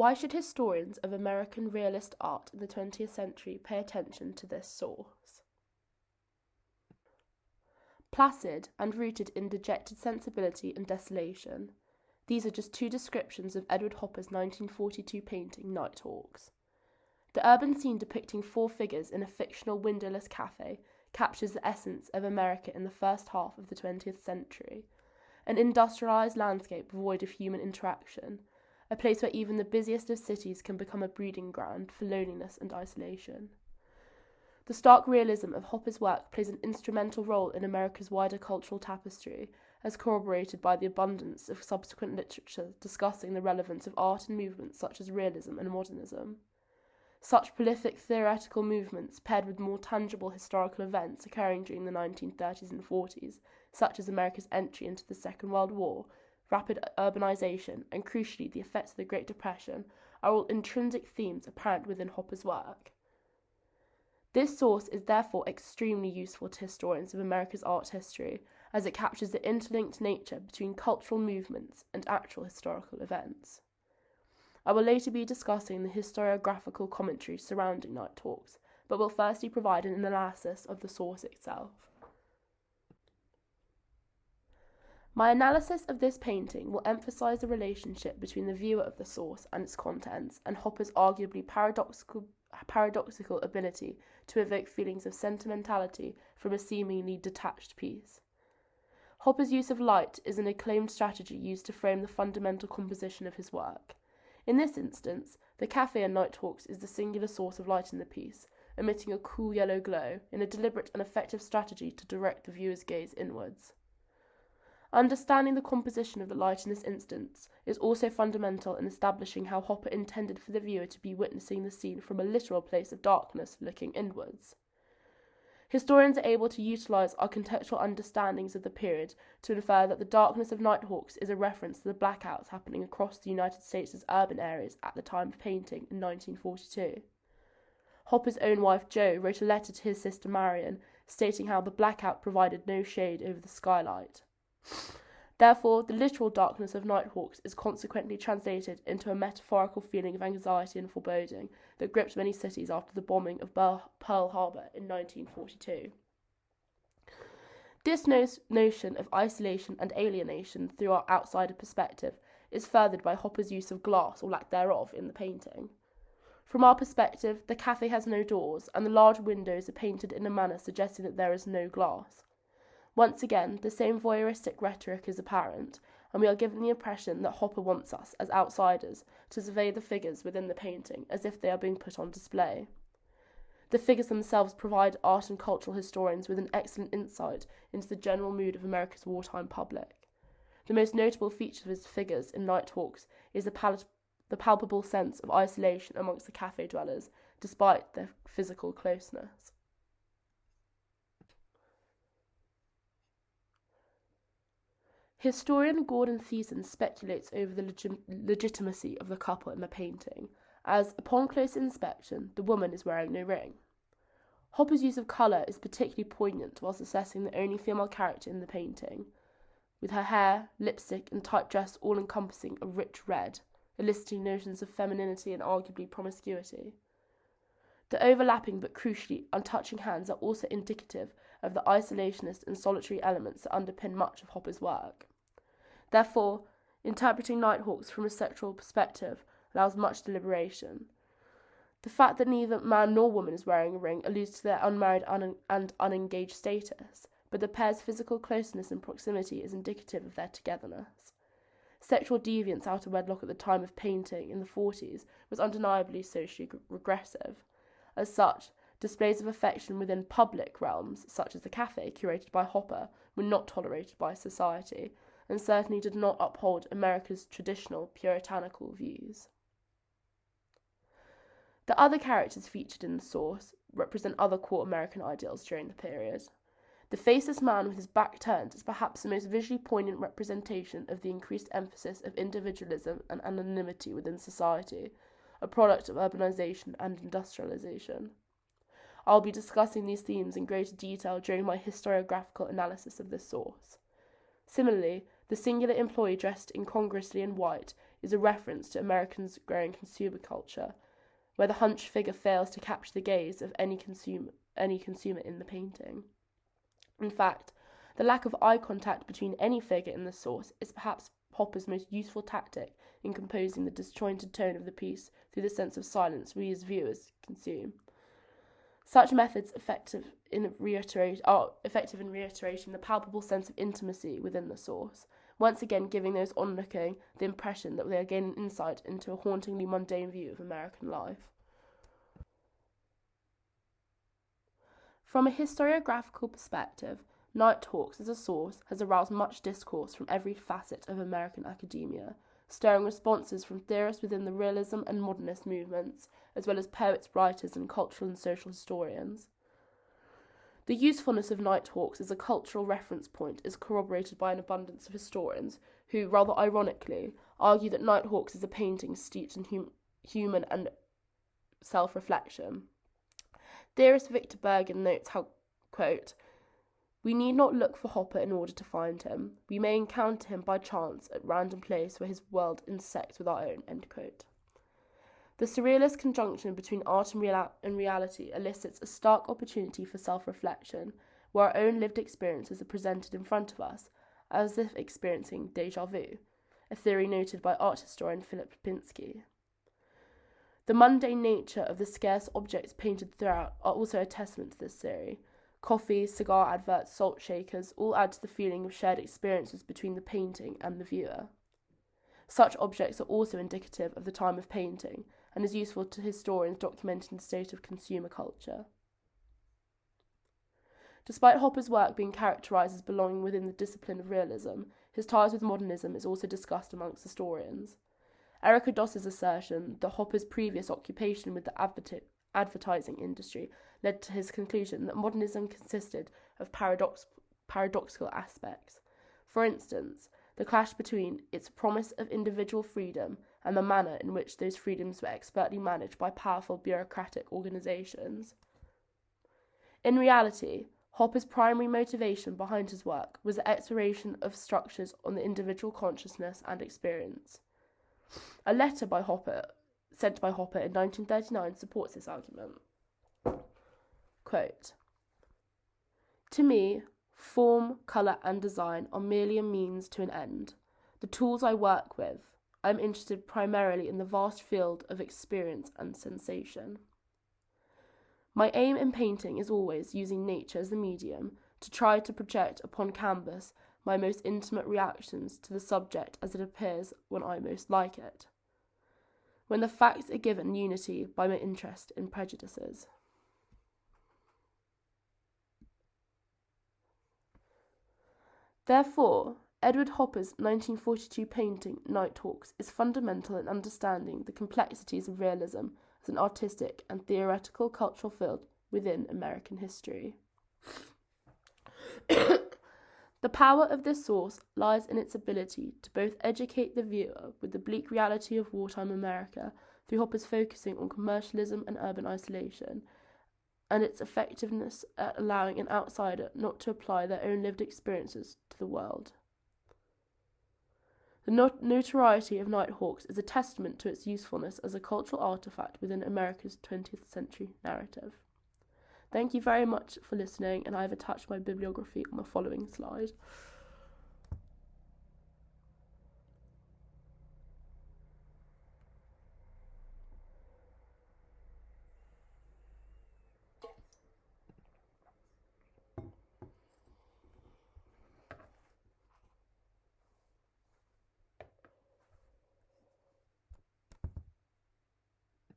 Why should historians of American realist art in the 20th century pay attention to this source? Placid and rooted in dejected sensibility and desolation. These are just two descriptions of Edward Hopper's 1942 painting, Nighthawks. The urban scene depicting four figures in a fictional windowless cafe captures the essence of America in the first half of the 20th century, an industrialized landscape void of human interaction, a place where even the busiest of cities can become a breeding ground for loneliness and isolation. The stark realism of Hopper's work plays an instrumental role in America's wider cultural tapestry, as corroborated by the abundance of subsequent literature discussing the relevance of art and movements such as realism and modernism. Such prolific theoretical movements, paired with more tangible historical events occurring during the 1930s and 40s, such as America's entry into the Second World War, rapid urbanization, and crucially the effects of the Great Depression, are all intrinsic themes apparent within Hopper's work. This source is therefore extremely useful to historians of America's art history, as it captures the interlinked nature between cultural movements and actual historical events. I will later be discussing the historiographical commentary surrounding Nighthawks, but will firstly provide an analysis of the source itself. My analysis of this painting will emphasize the relationship between the viewer of the source and its contents, and Hopper's arguably paradoxical ability to evoke feelings of sentimentality from a seemingly detached piece. Hopper's use of light is an acclaimed strategy used to frame the fundamental composition of his work. In this instance, the cafe in Nighthawks is the singular source of light in the piece, emitting a cool yellow glow in a deliberate and effective strategy to direct the viewer's gaze inwards. Understanding the composition of the light in this instance is also fundamental in establishing how Hopper intended for the viewer to be witnessing the scene from a literal place of darkness looking inwards. Historians are able to utilize our contextual understandings of the period to infer that the darkness of Nighthawks is a reference to the blackouts happening across the United States' urban areas at the time of painting in 1942. Hopper's own wife Jo wrote a letter to his sister Marion, stating how the blackout provided no shade over the skylight. Therefore, the literal darkness of Nighthawks is consequently translated into a metaphorical feeling of anxiety and foreboding that gripped many cities after the bombing of Pearl Harbor in 1942. This notion of isolation and alienation through our outsider perspective is furthered by Hopper's use of glass, or lack thereof, in the painting. From our perspective, the cafe has no doors, and the large windows are painted in a manner suggesting that there is no glass. Once again, the same voyeuristic rhetoric is apparent, and we are given the impression that Hopper wants us, as outsiders, to survey the figures within the painting as if they are being put on display. The figures themselves provide art and cultural historians with an excellent insight into the general mood of America's wartime public. The most notable feature of his figures in Nighthawks is the palpable sense of isolation amongst the cafe dwellers, despite their physical closeness. Historian Gordon Thiessen speculates over the legitimacy of the couple in the painting, as, upon close inspection, the woman is wearing no ring. Hopper's use of colour is particularly poignant whilst assessing the only female character in the painting, with her hair, lipstick, and tight dress all encompassing a rich red, eliciting notions of femininity and arguably promiscuity. The overlapping but crucially untouching hands are also indicative of the isolationist and solitary elements that underpin much of Hopper's work. Therefore, interpreting Nighthawks from a sexual perspective allows much deliberation. The fact that neither man nor woman is wearing a ring alludes to their unmarried and unengaged status, but the pair's physical closeness and proximity is indicative of their togetherness. Sexual deviance out of wedlock at the time of painting in the 40s was undeniably socially regressive. As such, displays of affection within public realms, such as the cafe curated by Hopper, were not tolerated by society, and certainly did not uphold America's traditional puritanical views. The other characters featured in the source represent other core American ideals during the period. The faceless man with his back turned is perhaps the most visually poignant representation of the increased emphasis of individualism and anonymity within society, a product of urbanization and industrialization. I will be discussing these themes in greater detail during my historiographical analysis of this source. Similarly, the singular employee dressed incongruously in white is a reference to Americans' growing consumer culture, where the hunched figure fails to capture the gaze of any consumer in the painting. In fact, the lack of eye contact between any figure in the source is perhaps Hopper's most useful tactic in composing the disjointed tone of the piece through the sense of silence we as viewers consume. Such methods are effective in reiterating the palpable sense of intimacy within the source, once again giving those onlooking the impression that they are gaining insight into a hauntingly mundane view of American life. From a historiographical perspective, Nighthawks as a source has aroused much discourse from every facet of American academia, stirring responses from theorists within the realism and modernist movements, as well as poets, writers, and cultural and social historians. The usefulness of Nighthawks as a cultural reference point is corroborated by an abundance of historians who, rather ironically, argue that Nighthawks is a painting steeped in human and self-reflection. Theorist Victor Bergen notes how, quote, "We need not look for Hopper in order to find him. We may encounter him by chance at random place where his world intersects with our own," end quote. The surrealist conjunction between art and reality elicits a stark opportunity for self-reflection, where our own lived experiences are presented in front of us, as if experiencing déjà vu, a theory noted by art historian Philip Lipinski. The mundane nature of the scarce objects painted throughout are also a testament to this theory. Coffee, cigar adverts, salt shakers all add to the feeling of shared experiences between the painting and the viewer. Such objects are also indicative of the time of painting, and is useful to historians documenting the state of consumer culture. Despite Hopper's work being characterised as belonging within the discipline of realism, his ties with modernism is also discussed amongst historians. Erica Doss's assertion that Hopper's previous occupation with the advertising industry led to his conclusion that modernism consisted of paradoxical aspects. For instance, the clash between its promise of individual freedom and the manner in which those freedoms were expertly managed by powerful bureaucratic organisations. In reality, Hopper's primary motivation behind his work was the exploration of structures on the individual consciousness and experience. A letter sent by Hopper in 1939 supports this argument. Quote, "To me, form, colour and design are merely a means to an end. The tools I work with, I am interested primarily in the vast field of experience and sensation. My aim in painting is always using nature as the medium to try to project upon canvas my most intimate reactions to the subject as it appears when I most like it, when the facts are given unity by my interest in prejudices." Therefore, Edward Hopper's 1942 painting Nighthawks is fundamental in understanding the complexities of realism as an artistic and theoretical cultural field within American history. The power of this source lies in its ability to both educate the viewer with the bleak reality of wartime America through Hopper's focusing on commercialism and urban isolation, and its effectiveness at allowing an outsider not to apply their own lived experiences to the world. The notoriety of Nighthawks is a testament to its usefulness as a cultural artefact within America's 20th century narrative. Thank you very much for listening, and I have attached my bibliography on the following slide.